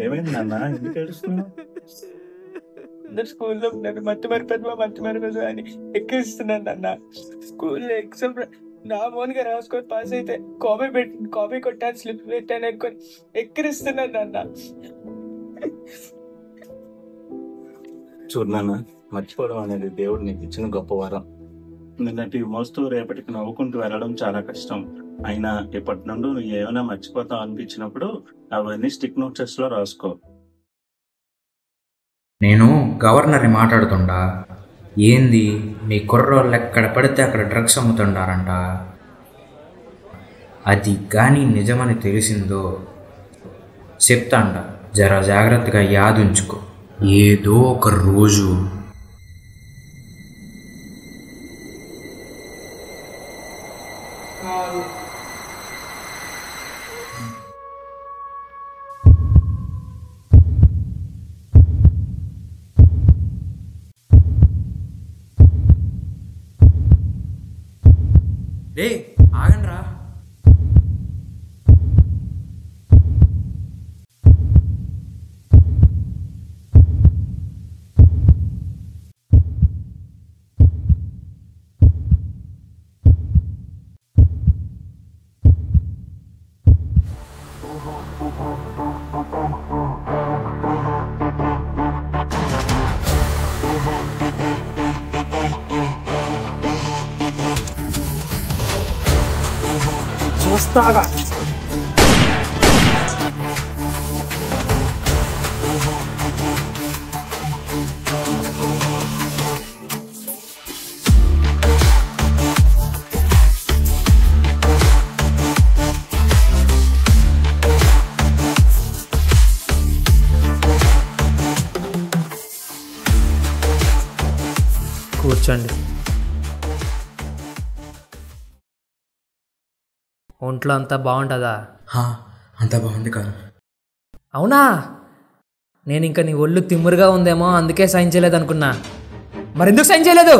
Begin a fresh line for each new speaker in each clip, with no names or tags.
ఏమైంది నాన్న, ఎందుకు ఏడుస్తున్నావు?
అందరు స్కూల్లో నన్ను మత్తు మరిపోదు అని ఎక్కిస్తున్నాను అన్న. స్కూల్లో ఎగ్జామ్ నా మోన్గా రాసుకొని పాస్ అయితే కాపీ కొట్టాను, స్లిప్ పెట్టాను అనుకొని ఎక్కిరిస్తున్నాను అన్న.
చూడు నాన్న, మర్చిపోవడం అనేది దేవుడు నీకు ఇచ్చిన గొప్ప వరం. నిన్నటి మోస్తూ రేపటికి నవ్వుకుంటూ వెళ్ళడం చాలా కష్టం. అయినా ఇప్పటి నుండి నువ్వు ఏమైనా మర్చిపోతావు అనిపించినప్పుడు అవన్నీ స్టిక్ నోట్స్ లో రాసుకో.
నేను గవర్నర్ని మాట్లాడుతుండా, ఏంది మీ కుర్రోళ్ళు ఎక్కడ పడితే అక్కడ డ్రగ్స్ అమ్ముతుండారంట. అది కానీ నిజమని తెలిసిందో చెప్తాండ, జర జాగ్రత్తగా యాదుంచుకో. ఏదో ఒక రోజు ఆగండ్రా.
చూస్తాగా
కూర్చోండి. ఒంట్లో అంతా బాగుంటుందా?
అంతా బాగుంది కాదు.
అవునా? నేను ఇంకా నీ ఒళ్ళు తిమ్మురుగా ఉందేమో అందుకే సైన్ చేయలేదు అనుకున్నా. మరెందుకు సైన్ చేయలేదు?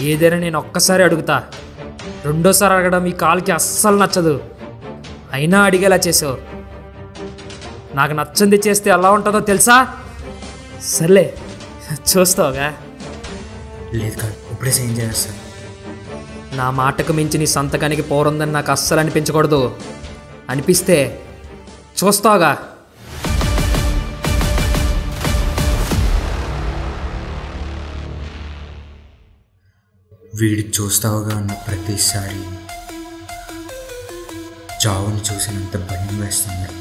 ఏదైనా నేను ఒక్కసారి అడుగుతా, రెండోసారి అడగడం ఈ కాల్కి అస్సలు నచ్చదు. అయినా అడిగేలా చేసావు. నాకు నచ్చింది చేస్తే ఎలా ఉంటుందో తెలుసా? సర్లే, చూస్తావుగా.
లేదు కాదు, ఇప్పుడే సైన్ చేస్తాను.
నా మాటకు మించి నీ సంతకానికి పోరుందని నాకు అస్సలు అనిపించకూడదు. అనిపిస్తే చూస్తావుగా.
వీడి చూస్తావుగా అన్న ప్రతిసారి చావుని చూసినంత భయం వేస్తుంది.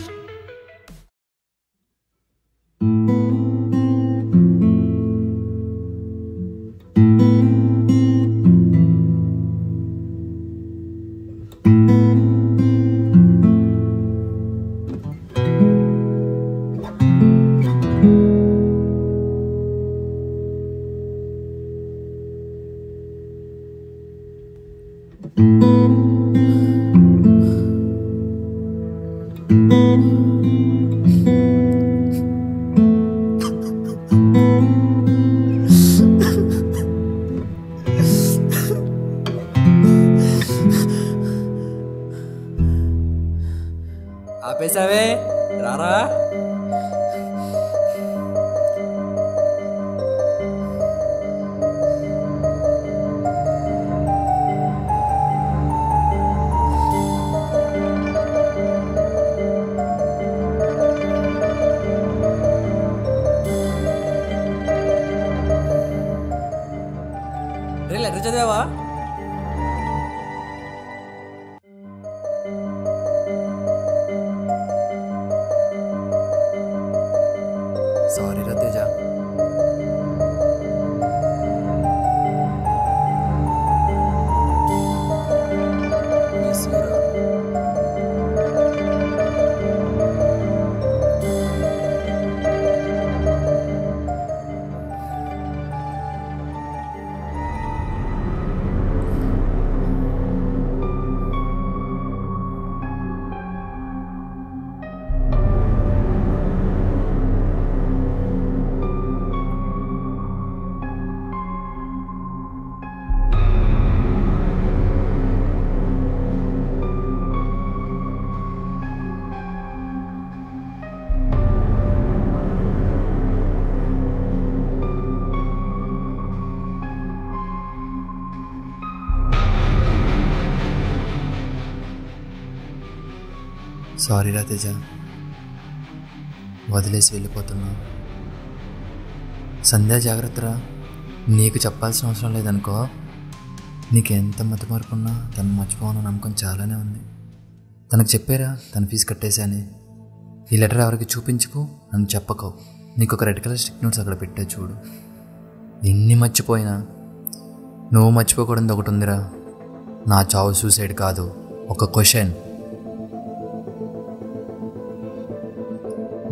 ఆపేసావే, రారా. లెటర్ చదివావా?
సారీ రా తేజ, వదిలేసి వెళ్ళిపోతున్నా. సంధ్యా జాగ్రత్తరా, నీకు చెప్పాల్సిన అవసరం లేదనుకో. నీకెంత మతిమరుకున్నా తను మర్చిపోవాలని నమ్మకం చాలానే ఉంది. తనకు చెప్పారా తన ఫీజు కట్టేశాని. ఈ లెటర్ ఎవరికి చూపించుకో, నన్ను చెప్పకో. నీకు ఒక రెడ్ కలర్ స్టిక్ నోట్స్ అక్కడ పెట్టా చూడు. ఎన్ని మర్చిపోయినా నువ్వు మర్చిపోకూడదు ఒకటి ఉందిరా. నా చావు సూసైడ్ కాదు, ఒక క్వశ్చన్.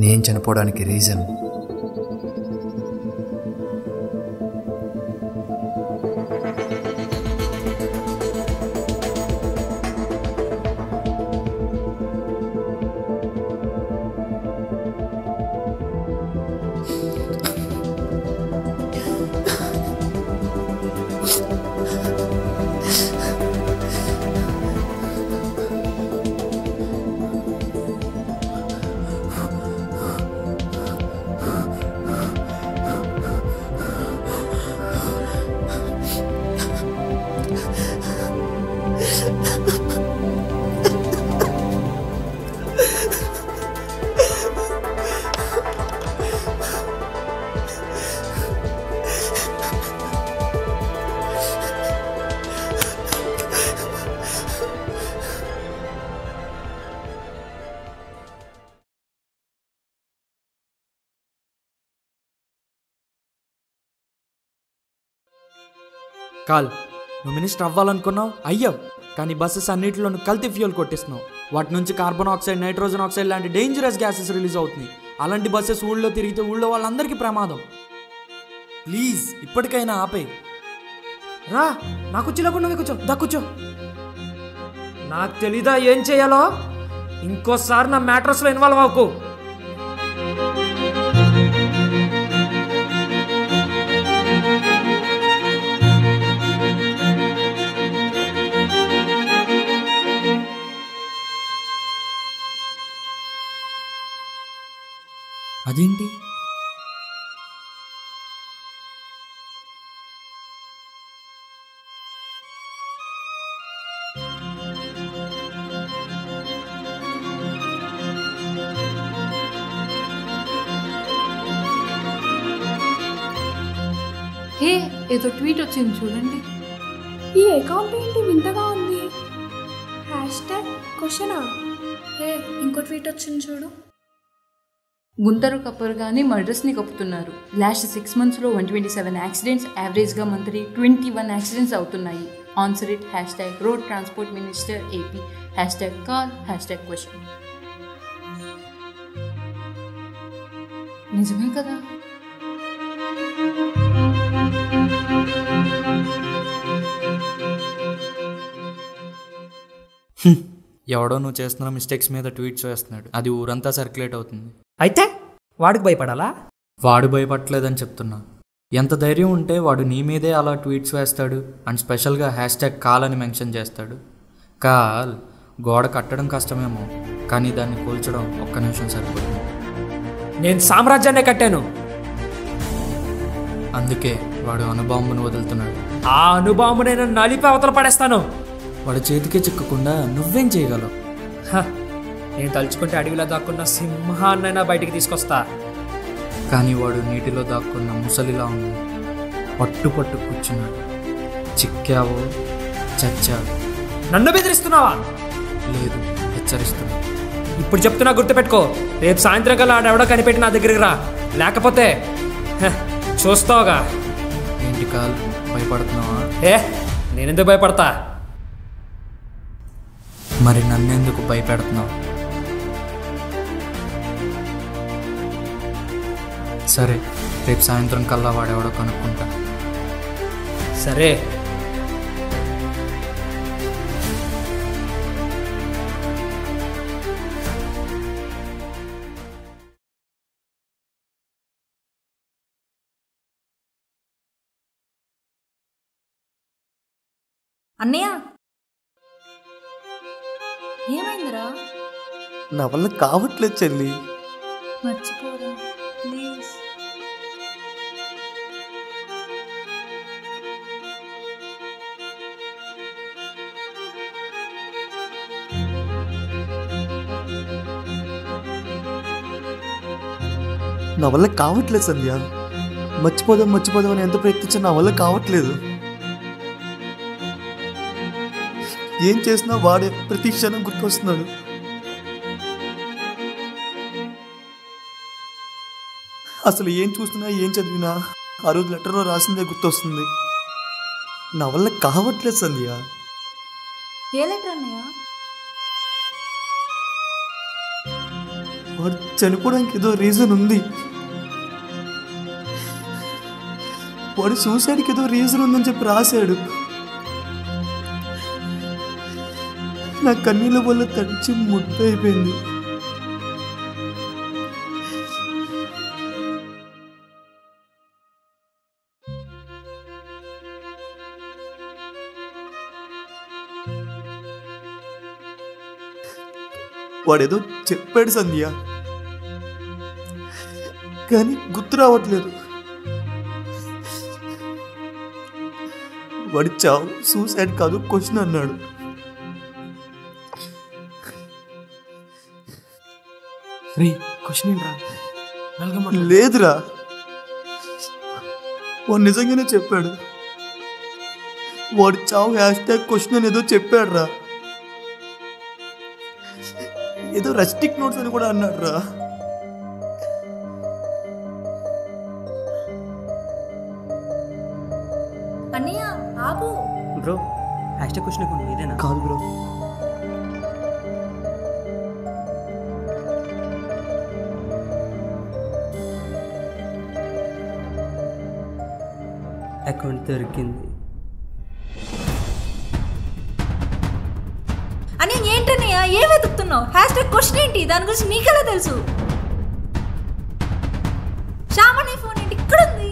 నేను చనిపోవడానికి రీజన్.
కాల్, నువ్వు మినిస్టర్ అవ్వాలనుకున్నావు, అయ్యావు. కానీ బస్సెస్ అన్నింటిలో కల్తీ ఫ్యూయల్ కొట్టిస్తున్నావు. వాటి నుంచి కార్బన్ ఆక్సైడ్, నైట్రోజన్ ఆక్సైడ్ లాంటి డేంజరస్ గ్యాసెస్ రిలీజ్ అవుతున్నాయి. అలాంటి బస్సెస్ ఊళ్ళో తిరిగితే ఊళ్ళో వాళ్ళందరికీ ప్రమాదం. ప్లీజ్ ఇప్పటికైనా ఆపే. రా, నాకు కూర్చోలేకుండా నువ్వు కూర్చో. దా కూర్చో. నాకు తెలీదా ఏం చేయాలో? ఇంకోసారి నా మ్యాటర్స్లో ఇన్వాల్వ్ అవ్వకు. అదేంటి?
హే, ఏదో ట్వీట్ వచ్చింది చూడండి.
ఈ అకౌంట్ ఏంటి వింతగా ఉంది? #క్వశ్చనా? హే, ఇంకో ట్వీట్ వచ్చింది చూడు.
గుంతరు కప్పరుగానే మర్డర్స్ని కప్పుతున్నారు. లాస్ట్ 6 monthsలో 127 యాక్సిడెంట్స్, యావరేజ్గా మంత్లీ 21 యాక్సిడెంట్స్ అవుతున్నాయి. Answer it #road transport minister AP #call #question. నిజమే కదా?
ఎవడో నువ్వు చేస్తున్న మిస్టేక్స్ మీద ట్వీట్స్ వేస్తున్నాడు, అది ఊరంతా సర్క్యులేట్ అవుతుంది.
అయితే వాడికి భయపడాలా?
వాడు భయపడలేదని చెప్తున్నా. ఎంత ధైర్యం ఉంటే వాడు నీ మీదే అలా ట్వీట్స్ వేస్తాడు అండ్ స్పెషల్గా #కాల్ అని మెన్షన్ చేస్తాడు. కాల్ గోడ కట్టడం కష్టమేమో, కానీ దాన్ని కూల్చడం ఒక్క నిమిషం సరిపోతుంది.
నేను సామ్రాజ్యాన్ని కట్టాను.
అందుకే వాడు అణుబాంబును వదులుతున్నాడు.
ఆ అణుబాంబు నేను నలిపి అవతల పడేస్తాను.
వాడి చేతికి చిక్కకుండా నువ్వేం చేయగలవు?
నేను తలుచుకుంటే అడవిలో దాక్కున్న సింహాన్నైనా బయటికి తీసుకొస్తా.
కానీ వాడు నీటిలో దాక్కున్న ముసలిలా ఉన్నాడు. పట్టు కూర్చున్నాడు. చిక్కావో చచ్చావు.
నన్ను బెదిరిస్తున్నావా?
లేదు, హెచ్చరిస్తున్నా.
ఇప్పుడు చెప్తున్నా, గుర్తుపెట్టుకో. రేపు సాయంత్రం కల్లా ఆడెవడో కనిపెట్టి నా దగ్గరికి రా, లేకపోతే చూస్తావుగా.
ఏంటి కాల్, భయపడుతున్నావా?
నేనెందుకు భయపడతా?
మరి నన్నెందుకు భయపెడుతున్నావు? సరే, రేపు సాయంత్రం కల్లా వాడెవడో కనుక్కుంటా.
సరే.
అన్నయ్య, ఏమైందిరా?
నా వల్ల కావట్లేదు చెల్లి.
మర్చిపోరా ప్లీజ్.
నా వల్ల కావట్లేదు సంధ్య. మర్చిపోదాం అని ఎంత ప్రయత్నించినా నా వల్ల కావట్లేదు. ఏం చేసినా వాడే ప్రతి క్షణం గుర్తొస్తున్నాడు. అసలు ఏం చూసినా ఏం చదివినా ఆ రోజు లెటర్లో రాసిందే గుర్తొస్తుంది. నా వల్ల కావట్లేదు సంధ్య.
ఏ లెటర్ అన్నయ్య?
వాడు చనిపోవడానికి ఏదో రీజన్ ఉంది. వాడు సూసైడ్కి ఏదో రీజన్ ఉందని చెప్పి రాశాడు. నా కన్నీళ్ళ వల్ల తడిచి ముద్దయిపోయింది. వాడేదో చెప్పాడు సంధ్య, కానీ గుర్తు రావట్లేదు. వాడి చావు సూసైడ్ కాదు, క్వశ్చన్ అన్నాడు. లేదురా, వాడు నిజంగానే చెప్పాడు. వాడి చావు #క్వశ్చన్ అని ఏదో చెప్పాడు రా. ఏదో రెస్ట్రిక్ట్ నోట్స్ అని కూడా అన్నాడు రా.
అన్నయ్య ఆగు.
బ్రో #క్వశ్చన్ ఇదేనా?
కాదు బ్రో.
అకౌంట్ దొరికింది.
అని ఏంటన్నయ్య ఏం వెతుకుతున్నావు? #క్వశ్చన్ ఏంటి? దాని గురించి నీకెలా తెలుసు? శ్యామని ఫోన్ ఏంటి ఇక్కడ ఉంది?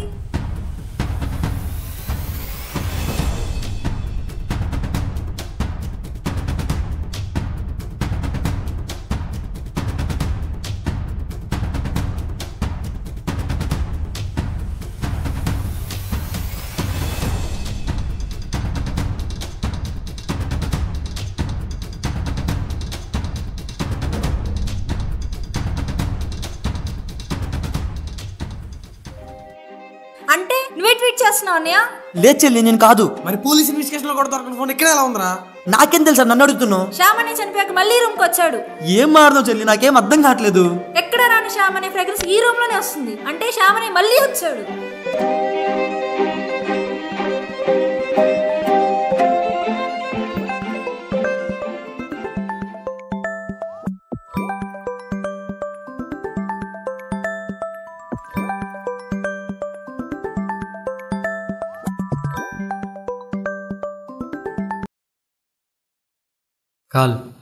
అంటే నువ్వే ట్వీట్ చేస్తున్నావు అన్నయ్య?
లేదు చెల్లి, నేను కాదు.
మరి పోలీస్ ఇన్వెస్టిగేషన్ లో కూడా దొరకని ఫోన్ ఇక్కడ ఎలా ఉందిరా?
నాకేం తెలుసా, నన్ను అడుగుతున్నావు?
శ్యామని చనిపోయాక మళ్ళీ రూమ్ కి వచ్చాడు.
ఏం మారుతావు చెల్లి, నాకేం అర్థం కావట్లేదు.
ఎక్కడ రాని శ్యామని ఫ్రాగ్రెన్స్ ఈ రూమ్ లోనే వస్తుంది. అంటే శ్యామని మళ్ళీ వచ్చాడు.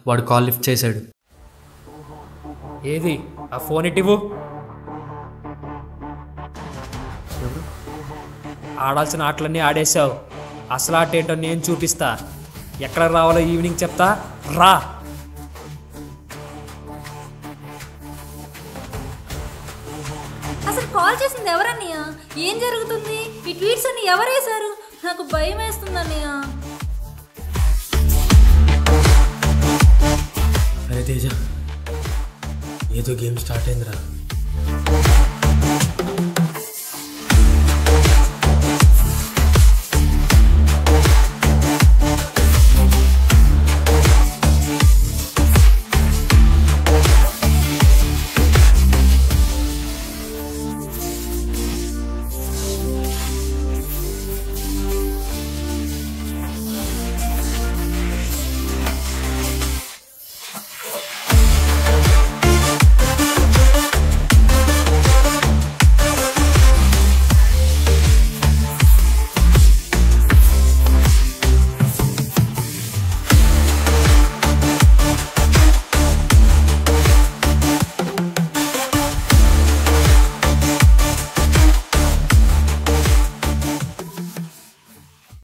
వాడు కాల్ లిఫ్ట్ చేశాడు.
ఏది ఆ ఫోన్ ఇటివ్వు. ఆడాల్సిన ఆటలన్నీ ఆడేసావు. అసలు ఆట ఏంటో నేను చూపిస్తా. ఎక్కడ రావాలో ఈవినింగ్ చెప్తా, రా.
అసలు కాల్ చేసింది ఎవరన్నయ్య? ఏం జరుగుతుంది? ఈ ట్వీట్స్ అన్ని ఎవరు వేశారు? నాకు భయం వేస్తుంది అన్నయ్య.
అరే తేజ, ఏదో గేమ్ స్టార్ట్ అయిందిరా.